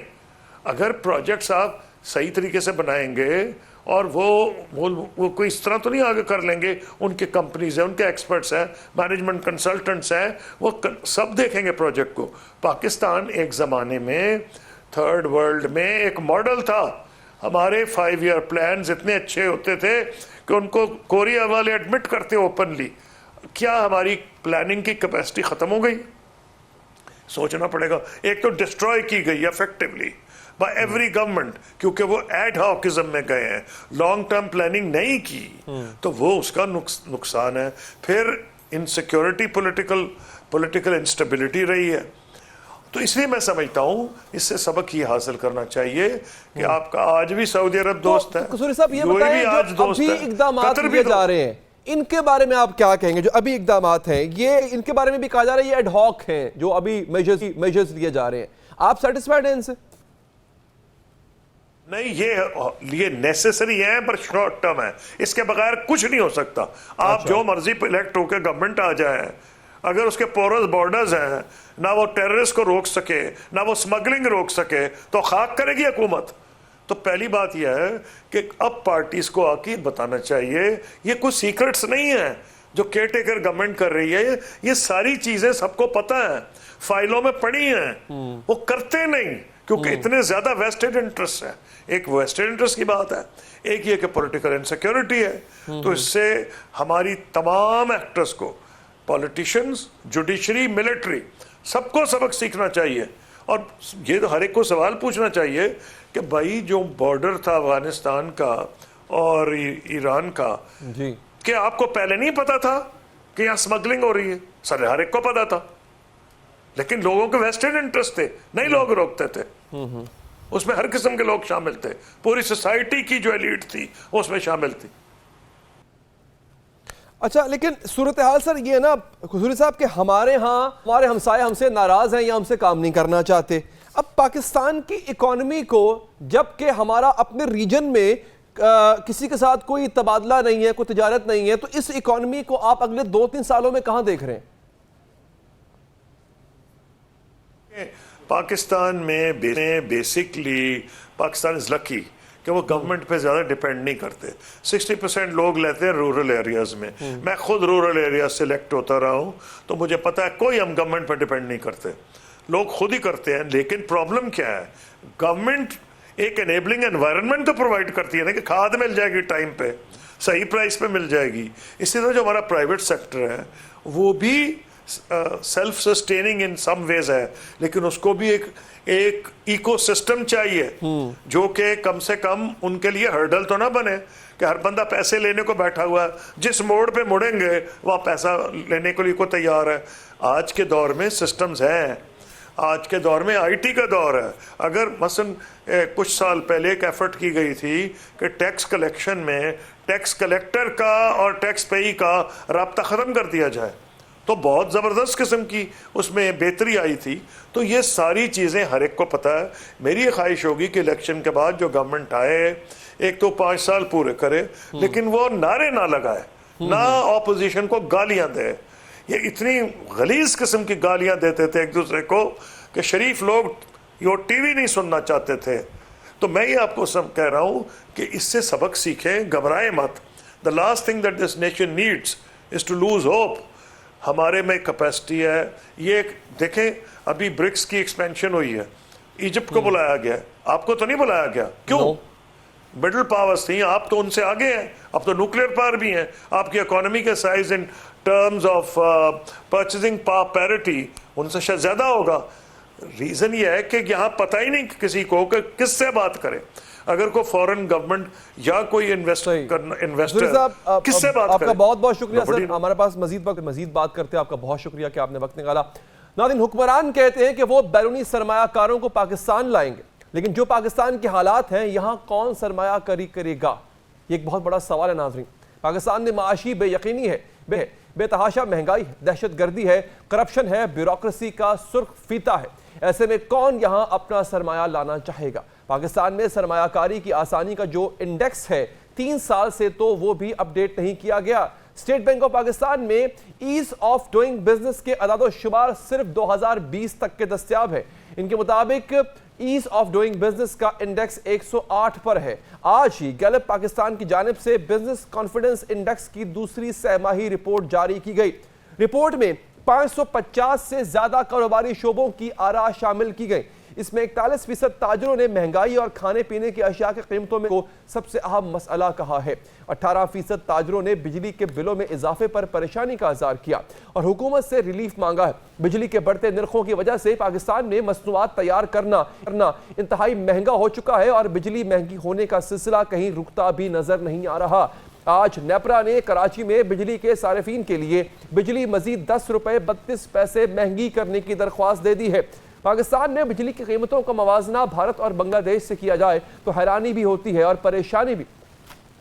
अगर प्रोजेक्ट्स आप सही तरीके से बनाएंगे और वो कोई इस तरह तो नहीं आगे कर लेंगे, उनके कंपनीज हैं, उनके एक्सपर्ट्स हैं, मैनेजमेंट कंसल्टेंट्स हैं, वो सब देखेंगे प्रोजेक्ट को। पाकिस्तान एक ज़माने में थर्ड वर्ल्ड में एक मॉडल था। हमारे 5 ईयर प्लान्स इतने अच्छे होते थे कि उनको कोरिया वाले एडमिट करते ओपनली। क्या हमारी प्लानिंग की कैपेसिटी ख़त्म हो गई? सोचना पड़ेगा। एक तो डिस्ट्रॉय की गई इफेक्टिवली बाय एवरी गवर्नमेंट, क्योंकि वो एड हॉकिज्म में गए हैं, लॉन्ग टर्म प्लानिंग नहीं की, तो वो उसका नुकसान है। फिर इनसिक्योरिटी, पॉलिटिकल इंस्टेबिलिटी रही है। तो इसलिए मैं समझता हूँ इससे सबक ये हासिल करना चाहिए कि आपका आज भी सऊदी अरब दोस्त है, कसूरी साहब ये बताएं, आज जो दोस्त अभी है, इक़दाम कतर भी लिए जा रहे हैं, इनके बारे में आप क्या कहेंगे? जो अभी इक़दाम हैं ये, इनके बारे में भी कहा जा रहा है ये एडहॉक हैं, जो अभी मेजर्स लिए जा रहे हैं, आप सेटिस्फाइड हैं इनसे? नहीं, ये नेसेसरी है पर शॉर्ट टर्म है, इसके बगैर कुछ नहीं हो सकता। आप जो मर्जी इलेक्ट होकर गवर्नमेंट आ जाए, अगर उसके पोरस बॉर्डर्स हैं, ना वो टेररिस्ट को रोक सके, ना वो स्मगलिंग रोक सके, तो खाक करेगी हुकूमत। तो पहली बात यह है कि अब पार्टीज को आके बताना चाहिए ये कुछ सीक्रेट्स नहीं है जो केयर टेकर गवर्नमेंट कर रही है। ये सारी चीजें सबको पता है, फाइलों में पड़ी हैं, वो करते नहीं क्योंकि इतने ज्यादा वेस्टेड इंटरेस्ट है। एक वेस्टेड इंटरेस्ट की बात है, एक ये कि पॉलिटिकल इनसिक्योरिटी है। तो इससे हमारी तमाम एक्टर्स को, पॉलिटिशियंस, जुडिशरी, मिलिट्री, सबको सबक सीखना चाहिए। और ये तो हर एक को सवाल पूछना चाहिए कि भाई जो बॉर्डर था अफगानिस्तान का और ईरान का जी, क्या आपको पहले नहीं पता था कि यहाँ स्मगलिंग हो रही है? सर हर एक को पता था, लेकिन लोगों के वेस्टेड इंटरेस्ट थे, नहीं लोग रोकते थे। उसमें हर किस्म के लोग शामिल थे, पूरी सोसाइटी की जो एलीट थी उसमें शामिल थी। अच्छा, लेकिन सूरत हाल सर ये ना कसूरी साहब के हमारे हमसाए हमसे नाराज हैं या हमसे काम नहीं करना चाहते। अब पाकिस्तान की इकोनॉमी को, जबकि हमारा अपने रीजन में किसी के साथ कोई तबादला नहीं है, कोई तिजारत नहीं है, तो इस इकोनॉमी को आप अगले 2-3 सालों में कहां देख रहे हैं? पाकिस्तान में बेसिकली पाकिस्तान इज लकी कि वो गवर्नमेंट पे ज़्यादा डिपेंड नहीं करते। 60% लोग लेते हैं रूरल एरियाज़ में। मैं खुद रूरल एरिया से इलेक्ट होता रहा हूँ, तो मुझे पता है कोई हम गवर्नमेंट पर डिपेंड नहीं करते, लोग खुद ही करते हैं। लेकिन प्रॉब्लम क्या है, गवर्नमेंट एक एनेबलिंग एनवायरनमेंट तो प्रोवाइड करती है ना कि खाद मिल जाएगी टाइम पे, सही प्राइस पे मिल जाएगी। इसी तरह जो हमारा प्राइवेट सेक्टर है वो भी सेल्फ सस्टेनिंग इन सम वेज है, लेकिन उसको भी एक इकोसिस्टम चाहिए जो कि कम से कम उनके लिए हर्डल तो ना बने कि हर बंदा पैसे लेने को बैठा हुआ है, जिस मोड़ पे मुड़ेंगे वहाँ पैसा लेने के लिए को तैयार है। आज के दौर में सिस्टम्स हैं, आज के दौर में आईटी का दौर है। अगर मसलन कुछ साल पहले एक एफर्ट की गई थी कि टैक्स कलेक्शन में टैक्स कलेक्टर का और टैक्स पेई का राब्ता ख़त्म कर दिया जाए, तो बहुत ज़बरदस्त किस्म की उसमें बेहतरी आई थी। तो ये सारी चीज़ें हर एक को पता है। मेरी ये ख्वाहिश होगी कि इलेक्शन के बाद जो गवर्नमेंट आए, एक तो 5 साल पूरे करे, लेकिन वो नारे ना लगाए, ना ऑपोजिशन को गालियां दे। ये इतनी गलीज किस्म की गालियां देते थे एक दूसरे को कि शरीफ लोग ये टीवी नहीं सुनना चाहते थे। तो मैं ये आपको सब कह रहा हूँ कि इससे सबक सीखें, घबराएं मत। The last thing that this nation needs is to lose hope. हमारे में कैपेसिटी है। ये देखें, अभी ब्रिक्स की एक्सपेंशन हुई है, इजिप्ट को बुलाया गया, आपको तो नहीं बुलाया गया, क्यों? मिडिल पावर्स थी, आप तो उनसे आगे हैं, अब तो न्यूक्लियर पावर भी हैं, आपकी इकोनॉमी के size in terms of purchasing power parity उनसे शायद ज़्यादा होगा। रीज़न ये है कि यहाँ पता ही नहीं किसी को कि किससे बात करें। अगर कोई फॉरेन गवर्नमेंट या कोई इन्वेस्टर किससे बात आपका करे? बहुत बहुत शुक्रिया सर, हमारे पास मजीद बात करते हैं। आपका बहुत शुक्रिया कि आपने वक्त निकाला। नाज़रीन, हुक्मरान कहते हैं कि वो बैरूनी सरमायाकारों को पाकिस्तान लाएंगे, लेकिन जो पाकिस्तान के हालात हैं यहाँ कौन सरमायाकारी करेगा, ये एक बहुत बड़ा सवाल है। नाज़रीन, पाकिस्तान में माशी बेयकीनी है, बेतहाशा महंगाई है, दहशतगर्दी है, करप्शन है, ब्यूरोक्रेसी का सुर्ख फीता है। ऐसे में कौन यहां अपना सरमाया लाना चाहेगा? पाकिस्तान में सरमायाकारी की आसानी का जो इंडेक्स है 3 साल से तो वो भी अपडेट नहीं किया गया। स्टेट बैंक ऑफ पाकिस्तान में ईज ऑफ डूइंग बिजनेस के अदाद-ओ-शुमार सिर्फ 2020 तक के दस्तयाब है। इनके मुताबिक ईज ऑफ डूइंग बिजनेस का इंडेक्स 108 पर है। आज ही गैलप पाकिस्तान की जानिब से बिजनेस कॉन्फिडेंस इंडेक्स की दूसरी सहमाही रिपोर्ट जारी की गई। रिपोर्ट में 550 से ज्यादा कारोबारी शोबों की आरा शामिल की गई। इसमें 41% ताजरों ने महंगाई और खाने पीने की अशिया की कीमतों में को सबसे अहम मसला कहा है। 18% ताजरों ने बिजली के बिलों में इजाफे पर परेशानी का इज़हार किया और हुकूमत से रिलीफ मांगा है। बिजली के बढ़ते निर्खों की वजह से पाकिस्तान में मसनूआत तैयार करना इंतहाई महंगा हो चुका है और बिजली महंगी होने का सिलसिला कहीं रुकता भी नजर नहीं आ रहा। आज नेपरा ने कराची में बिजली के सारिफीन के लिए बिजली मजीद 10 रुपए 32 पैसे महंगी करने की दरख्वास्त दे दी है। पाकिस्तान में बिजली की कीमतों का मवाजना भारत और बांग्लादेश से किया जाए तो हैरानी भी होती है और परेशानी भी।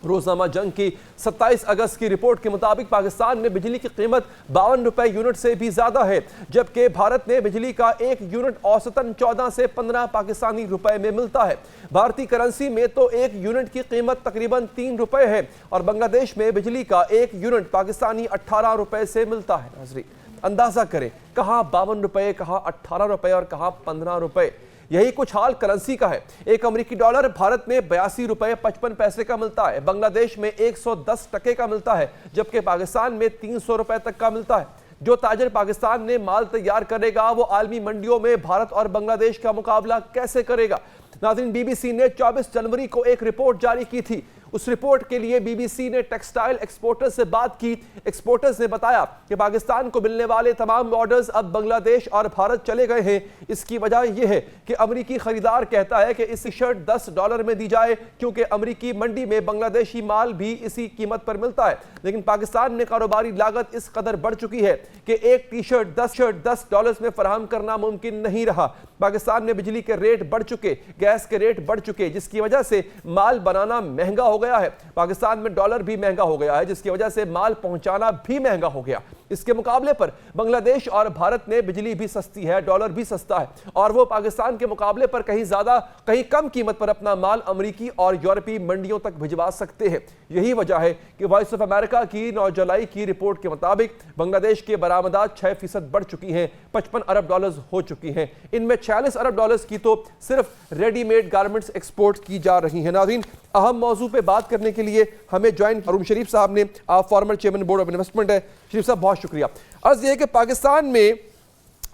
रोजनामा जंग की 27 अगस्त की रिपोर्ट के मुताबिक पाकिस्तान में बिजली की कीमत 52 रुपए यूनिट से भी ज्यादा है, जबकि भारत में बिजली का एक यूनिट औसतन 14 से 15 पाकिस्तानी रुपए में मिलता है। भारतीय करेंसी में तो एक यूनिट की कीमत तकरीबन 3 रुपए है और बांग्लादेश में बिजली का एक यूनिट पाकिस्तानी 18 रुपए से मिलता है। नाज़रीन, अंदाजा करें, कहां 52 रुपए, कहां 18 रुपए और कहां 15 रुपए। यही कुछ हाल करेंसी का है। एक अमेरिकी डॉलर भारत में 82 रुपए 55 पैसे का मिलता है, बांग्लादेश में 110 टके का मिलता है, जबकि पाकिस्तान में 300 रुपए तक का मिलता है। जो ताजर पाकिस्तान में माल तैयार करेगा वो आलमी मंडियों में भारत और बांग्लादेश का मुकाबला कैसे करेगा? नाज़रीन, बीबीसी ने 24 जनवरी को एक रिपोर्ट जारी की थी। उस रिपोर्ट के लिए बीबीसी ने टेक्सटाइल एक्सपोर्टर्स से बात की। एक्सपोर्टर्स ने बताया कि पाकिस्तान को मिलने वाले तमाम ऑर्डर्स अब बांग्लादेश और भारत चले गए हैं। इसकी वजह यह है कि अमेरिकी खरीदार कहता है कि इस शर्ट $10 में दी जाए, क्योंकि अमेरिकी मंडी में बांग्लादेशी माल भी इसी कीमत पर मिलता है। लेकिन पाकिस्तान में कारोबारी लागत इस कदर बढ़ चुकी है कि एक टी शर्ट $10 में फराहम करना मुमकिन नहीं रहा। पाकिस्तान में बिजली के रेट बढ़ चुके, गैस के रेट बढ़ चुके, जिसकी वजह से माल बनाना महंगा हो गया है। पाकिस्तान में डॉलर भी महंगा हो गया है, जिसकी वजह से माल पहुंचाना भी महंगा हो गया। इसके मुकाबले पर बांग्लादेश और भारत में बिजली भी सस्ती है, डॉलर भी सस्ता है और वो पाकिस्तान के मुकाबले पर कहीं ज्यादा कहीं कम कीमत पर अपना माल अमेरिकी और यूरोपीय मंडियों तक भिजवा सकते हैं। यही वजह है कि वॉइस ऑफ अमेरिका की 9 जुलाई की रिपोर्ट के मुताबिक बांग्लादेश के बरामदात 6% बढ़ चुकी हैं, $55 अरब हो चुकी हैं। इनमें $46 अरब की तो सिर्फ रेडीमेड गारमेंट्स एक्सपोर्ट की जा रही है। नाज़रीन, अहम मौजू पे बात करने के लिए हमें ज्वाइन अरुण शरीफ साहब ने, आप former chairman board of investment है। शरीफ साहब, बहुत शुक्रिया। अर्ज ये कि पाकिस्तान में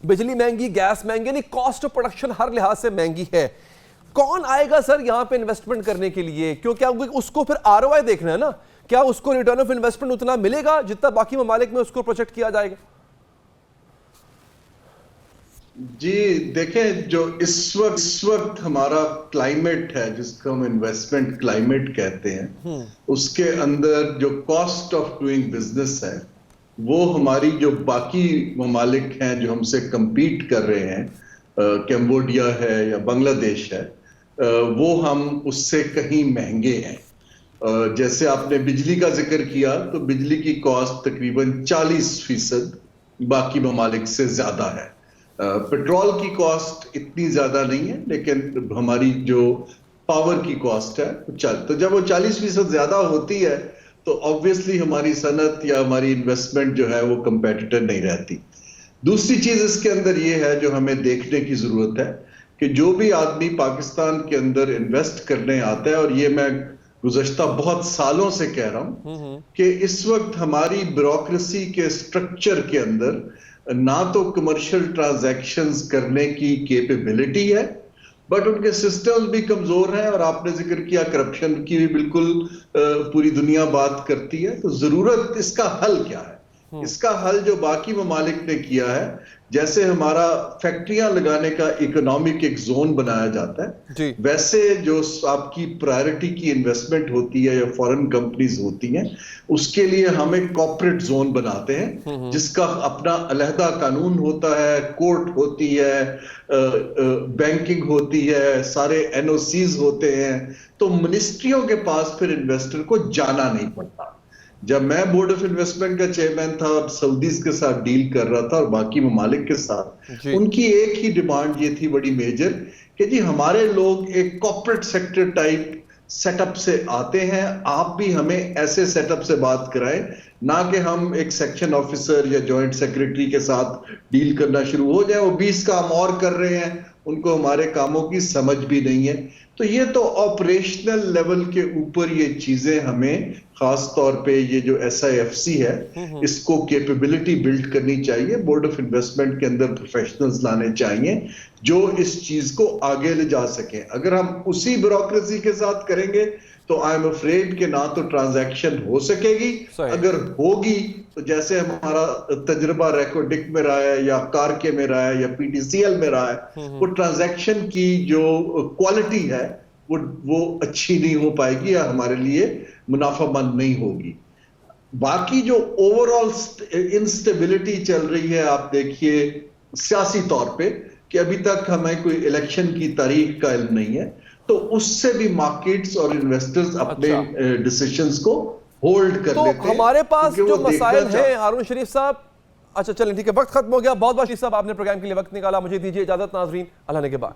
बिजली महंगी, गैस महंगी, यानी कॉस्ट ऑफ प्रोडक्शन हर लिहाज से महंगी है। कौन आएगा सर यहाँ पे इन्वेस्टमेंट करने के लिए? क्योंकि उसको फिर आरओआई देखना है ना, क्या उसको रिटर्न ऑफ इन्वेस्टमेंट उतना मिलेगा जितना बाकी ममालिक में उसको प्रोजेक्ट किया जाएगा? जी देखें, जो इस वक्त हमारा क्लाइमेट है, जिसको हम इन्वेस्टमेंट क्लाइमेट कहते हैं, उसके अंदर जो कॉस्ट ऑफ डूइंग बिजनेस है वो हमारी जो बाकी ममालिक हैं जो हमसे compete कर रहे हैं, कैम्बोडिया है या बांग्लादेश है, वो हम उससे कहीं महंगे हैं। जैसे आपने बिजली का जिक्र किया तो बिजली की कॉस्ट तकरीबन 40% बाकी ममालिक से ज्यादा है। पेट्रोल की कॉस्ट इतनी ज्यादा नहीं है, लेकिन हमारी जो पावर की कॉस्ट है तो जब वो 40% ज्यादा होती है तो ऑब्वियसली हमारी सनत या हमारी इन्वेस्टमेंट जो है वो कंपेटिटर नहीं रहती। दूसरी चीज इसके अंदर ये है जो हमें देखने की जरूरत है कि जो भी आदमी पाकिस्तान के अंदर इन्वेस्ट करने आता है, और ये मैं गुज़श्ता बहुत सालों से कह रहा हूं कि इस वक्त हमारी ब्यूरोक्रेसी के स्ट्रक्चर के अंदर ना तो कमर्शियल ट्रांजैक्शंस करने की कैपेबिलिटी है, बट उनके सिस्टम्स भी कमजोर हैं। और आपने जिक्र किया करप्शन की भी, बिल्कुल पूरी दुनिया बात करती है। तो जरूरत, इसका हल क्या है? इसका हल जो बाकी ममालिक ने किया है, जैसे हमारा फैक्ट्रियां लगाने का इकोनॉमिक एक जोन बनाया जाता है, वैसे जो आपकी प्रायोरिटी की इन्वेस्टमेंट होती है या फॉरेन कंपनीज होती हैं, उसके लिए हम एक कॉर्पोरेट जोन बनाते हैं जिसका अपना अलहदा कानून होता है, कोर्ट होती है, बैंकिंग होती है, सारे एनओसीज होते हैं। तो मिनिस्ट्रियों के पास फिर इन्वेस्टर को जाना नहीं पड़ता। जब मैं बोर्ड ऑफ इन्वेस्टमेंट का चेयरमैन था और सऊदीज के साथ डील कर रहा था और बाकी ममालिक के साथ, जी। उनकी एक ही डिमांड ये थी बड़ी मेजर कि जी हमारे लोग एक कॉर्पोरेट सेक्टर टाइप सेटअप से आते हैं, आप भी हमें ऐसे सेटअप से बात कराएं, ना कि हम एक सेक्शन ऑफिसर या जॉइंट सेक्रेटरी के साथ डील करना शुरू हो जाए। वो 20 काम और कर रहे हैं, उनको हमारे कामों की समझ भी नहीं है। तो ये तो ऑपरेशनल लेवल के ऊपर ये चीजें हमें खास तौर पे ये जो SIFC है इसको कैपेबिलिटी बिल्ड करनी चाहिए। बोर्ड ऑफ इन्वेस्टमेंट के अंदर प्रोफेशनल्स लाने चाहिए जो इस चीज को आगे ले जा सकें। अगर हम उसी ब्यूरोक्रेसी के साथ करेंगे तो आई एम अफ्रेड कि ना तो ट्रांजैक्शन हो सकेगी, अगर होगी तो जैसे हमारा तजुर्बा रेकोडिक में रहा है या कारके में रहा है या PTCL में रहा है, वो ट्रांजैक्शन की जो क्वालिटी है वो अच्छी नहीं हो पाएगी या हमारे लिए मुनाफामंद नहीं होगी। बाकी जो ओवरऑल इंस्टेबिलिटी चल रही है, आप देखिए सियासी तौर पे कि अभी तक हमें कोई इलेक्शन की तारीख का इल्म नहीं है, तो उससे भी मार्केट्स और इन्वेस्टर्स अपने डिसीजंस को होल्ड कर तो लेते हैं। हमारे पास क्योंकि जो वो देखना मसाइल हैं हारून शरीफ साहब, अच्छा चलें ठीक है, वक्त खत्म हो गया। बहुत बहुत शरीफ साहब आपने प्रोग्राम के लिए वक्त निकाला, मुझे दीजिए इजाजत नाजरीन, अल्लाह ने के बाद।